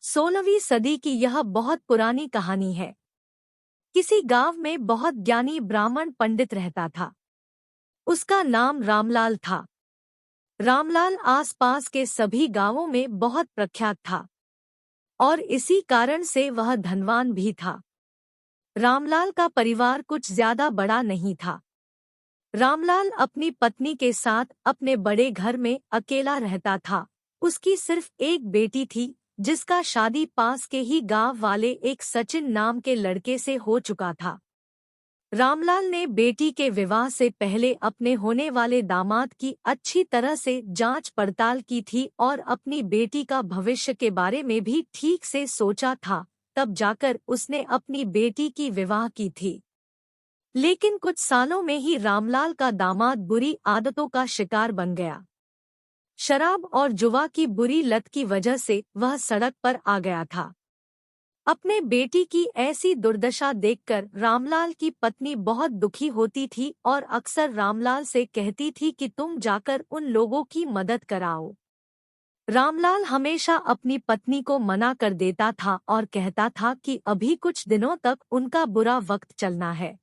16वीं सदी की यह बहुत पुरानी कहानी है। किसी गांव में बहुत ज्ञानी ब्राह्मण पंडित रहता था। उसका नाम रामलाल था। रामलाल आसपास के सभी गांवों में बहुत प्रख्यात था और इसी कारण से वह धनवान भी था। रामलाल का परिवार कुछ ज्यादा बड़ा नहीं था। रामलाल अपनी पत्नी के साथ अपने बड़े घर में अकेला रहता था। उसकी सिर्फ एक बेटी थी, जिसका शादी पास के ही गांव वाले एक सचिन नाम के लड़के से हो चुका था। रामलाल ने बेटी के विवाह से पहले अपने होने वाले दामाद की अच्छी तरह से जांच पड़ताल की थी और अपनी बेटी का भविष्य के बारे में भी ठीक से सोचा था। तब जाकर उसने अपनी बेटी की विवाह की थी। लेकिन कुछ सालों में ही रामलाल का दामाद बुरी आदतों का शिकार बन गया। शराब और जुआ की बुरी लत की वजह से वह सड़क पर आ गया था। अपने बेटी की ऐसी दुर्दशा देखकर रामलाल की पत्नी बहुत दुखी होती थी और अक्सर रामलाल से कहती थी कि तुम जाकर उन लोगों की मदद कराओ। रामलाल हमेशा अपनी पत्नी को मना कर देता था और कहता था कि अभी कुछ दिनों तक उनका बुरा वक्त चलना है।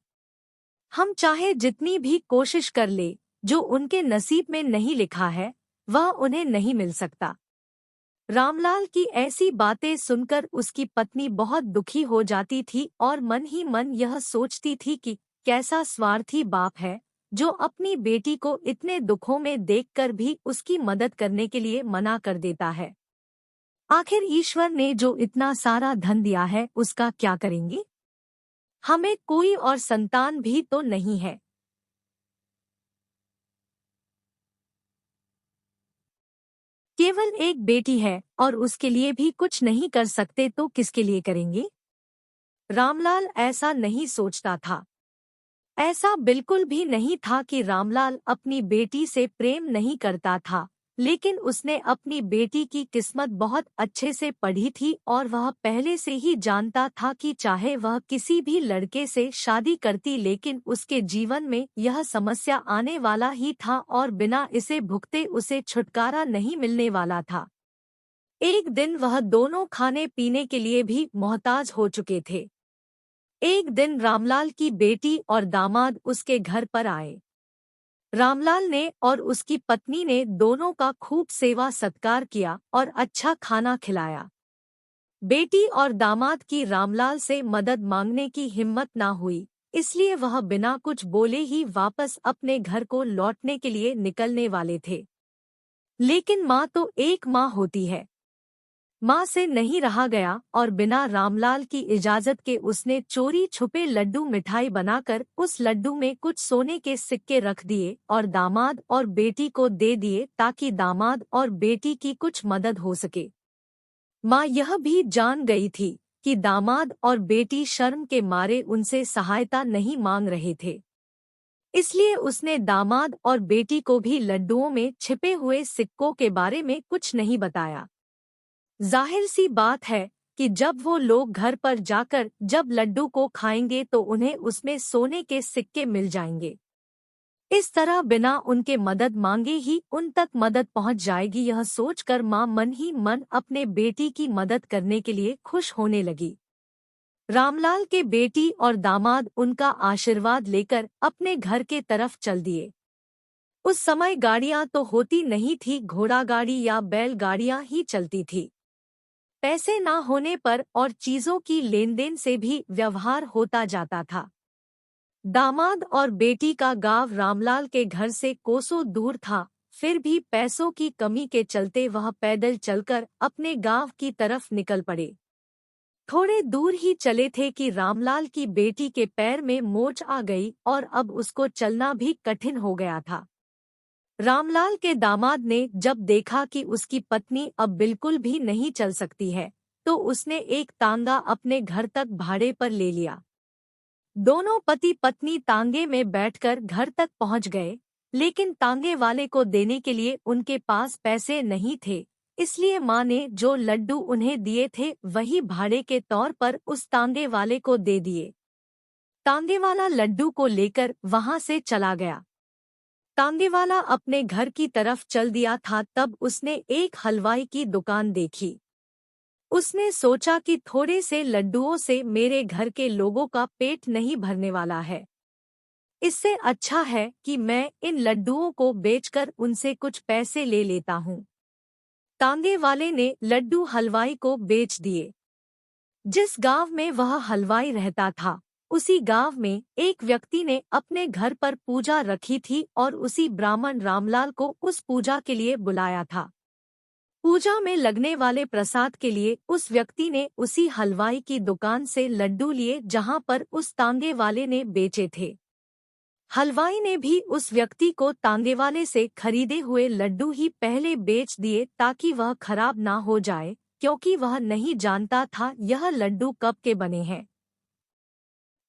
हम चाहे जितनी भी कोशिश कर ले, जो उनके नसीब में नहीं लिखा है वह उन्हें नहीं मिल सकता। रामलाल की ऐसी बातें सुनकर उसकी पत्नी बहुत दुखी हो जाती थी और मन ही मन यह सोचती थी कि कैसा स्वार्थी बाप है, जो अपनी बेटी को इतने दुखों में देखकर भी उसकी मदद करने के लिए मना कर देता है। आखिर ईश्वर ने जो इतना सारा धन दिया है उसका क्या करेंगे? हमें कोई और संतान भी तो नहीं है। केवल एक बेटी है और उसके लिए भी कुछ नहीं कर सकते तो किसके लिए करेंगे? रामलाल ऐसा नहीं सोचता था। ऐसा बिल्कुल भी नहीं था कि रामलाल अपनी बेटी से प्रेम नहीं करता था, लेकिन उसने अपनी बेटी की किस्मत बहुत अच्छे से पढ़ी थी और वह पहले से ही जानता था कि चाहे वह किसी भी लड़के से शादी करती, लेकिन उसके जीवन में यह समस्या आने वाला ही था और बिना इसे भुगते उसे छुटकारा नहीं मिलने वाला था। एक दिन वह दोनों खाने पीने के लिए भी मोहताज हो चुके थे। एक दिन रामलाल की बेटी और दामाद उसके घर पर आए। रामलाल ने और उसकी पत्नी ने दोनों का खूब सेवा सत्कार किया और अच्छा खाना खिलाया। बेटी और दामाद की रामलाल से मदद मांगने की हिम्मत ना हुई, इसलिए वह बिना कुछ बोले ही वापस अपने घर को लौटने के लिए निकलने वाले थे। लेकिन माँ तो एक माँ होती है। माँ से नहीं रहा गया और बिना रामलाल की इजाजत के उसने चोरी छुपे लड्डू मिठाई बनाकर उस लड्डू में कुछ सोने के सिक्के रख दिए और दामाद और बेटी को दे दिए, ताकि दामाद और बेटी की कुछ मदद हो सके। माँ यह भी जान गई थी कि दामाद और बेटी शर्म के मारे उनसे सहायता नहीं मांग रहे थे, इसलिए उसने दामाद और बेटी को भी लड्डुओं में छिपे हुए सिक्कों के बारे में कुछ नहीं बताया। जाहिर सी बात है कि जब वो लोग घर पर जाकर जब लड्डू को खाएंगे तो उन्हें उसमें सोने के सिक्के मिल जाएंगे। इस तरह बिना उनके मदद मांगे ही उन तक मदद पहुंच जाएगी। यह सोचकर माँ मन ही मन अपने बेटी की मदद करने के लिए खुश होने लगी। रामलाल के बेटी और दामाद उनका आशीर्वाद लेकर अपने घर के तरफ चल दिए। उस समय गाड़ियां तो होती नहीं थी, घोड़ा गाड़ी या बैल गाड़ियां ही चलती थी। पैसे ना होने पर और चीजों की लेनदेन से भी व्यवहार होता जाता था। दामाद और बेटी का गांव रामलाल के घर से कोसों दूर था, फिर भी पैसों की कमी के चलते वह पैदल चलकर अपने गांव की तरफ निकल पड़े। थोड़े दूर ही चले थे कि रामलाल की बेटी के पैर में मोच आ गई और अब उसको चलना भी कठिन हो गया था। रामलाल के दामाद ने जब देखा कि उसकी पत्नी अब बिल्कुल भी नहीं चल सकती है, तो उसने एक तांगा अपने घर तक भाड़े पर ले लिया। दोनों पति पत्नी तांगे में बैठकर घर तक पहुंच गए, लेकिन तांगे वाले को देने के लिए उनके पास पैसे नहीं थे, इसलिए माँ ने जो लड्डू उन्हें दिए थे वही भाड़े के तौर पर उस तांगे वाले को दे दिए। तांगे वाला लड्डू को लेकर वहां से चला गया। तांगेवाला अपने घर की तरफ चल दिया था, तब उसने एक हलवाई की दुकान देखी। उसने सोचा कि थोड़े से लड्डुओं से मेरे घर के लोगों का पेट नहीं भरने वाला है। इससे अच्छा है कि मैं इन लड्डुओं को बेचकर उनसे कुछ पैसे ले लेता हूँ। तांगे वाले ने लड्डू हलवाई को बेच दिए। जिस गांव में वह हलवाई रहता था, उसी गांव में एक व्यक्ति ने अपने घर पर पूजा रखी थी और उसी ब्राह्मण रामलाल को उस पूजा के लिए बुलाया था। पूजा में लगने वाले प्रसाद के लिए उस व्यक्ति ने उसी हलवाई की दुकान से लड्डू लिए जहां पर उस तांगे वाले ने बेचे थे। हलवाई ने भी उस व्यक्ति को तांगे वाले से खरीदे हुए लड्डू ही पहले बेच दिए ताकि वह खराब ना हो जाए, क्योंकि वह नहीं जानता था यह लड्डू कब के बने हैं।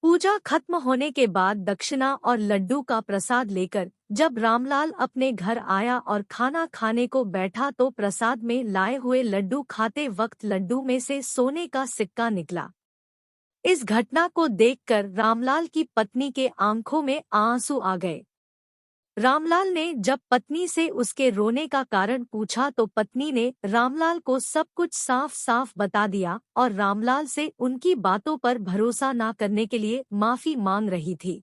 पूजा खत्म होने के बाद दक्षिणा और लड्डू का प्रसाद लेकर जब रामलाल अपने घर आया और खाना खाने को बैठा तो प्रसाद में लाए हुए लड्डू खाते वक्त लड्डू में से सोने का सिक्का निकला। इस घटना को देखकर रामलाल की पत्नी के आंखों में आंसू आ गए। रामलाल ने जब पत्नी से उसके रोने का कारण पूछा तो पत्नी ने रामलाल को सब कुछ साफ साफ बता दिया और रामलाल से उनकी बातों पर भरोसा न करने के लिए माफी मांग रही थी।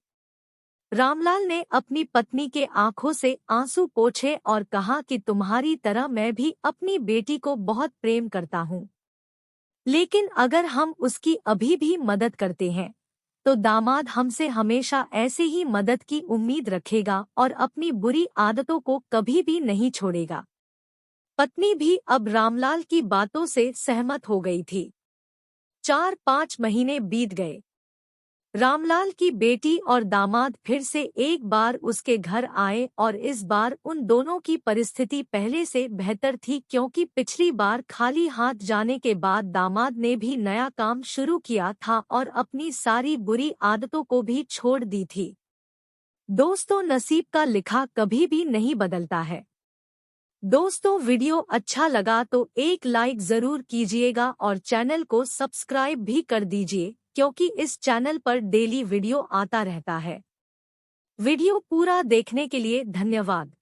रामलाल ने अपनी पत्नी के आंखों से आंसू पोंछे और कहा कि तुम्हारी तरह मैं भी अपनी बेटी को बहुत प्रेम करता हूँ, लेकिन अगर हम उसकी अभी भी मदद करते हैं तो दामाद हमसे हमेशा ऐसे ही मदद की उम्मीद रखेगा और अपनी बुरी आदतों को कभी भी नहीं छोड़ेगा। पत्नी भी अब रामलाल की बातों से सहमत हो गई थी। 4-5 महीने बीत गए। रामलाल की बेटी और दामाद फिर से एक बार उसके घर आए और इस बार उन दोनों की परिस्थिति पहले से बेहतर थी, क्योंकि पिछली बार खाली हाथ जाने के बाद दामाद ने भी नया काम शुरू किया था और अपनी सारी बुरी आदतों को भी छोड़ दी थी। दोस्तों, नसीब का लिखा कभी भी नहीं बदलता है। दोस्तों, वीडियो अच्छा लगा तो एक लाइक जरूर कीजिएगा और चैनल को सब्सक्राइब भी कर दीजिए, क्योंकि इस चैनल पर डेली वीडियो आता रहता है। वीडियो पूरा देखने के लिए धन्यवाद।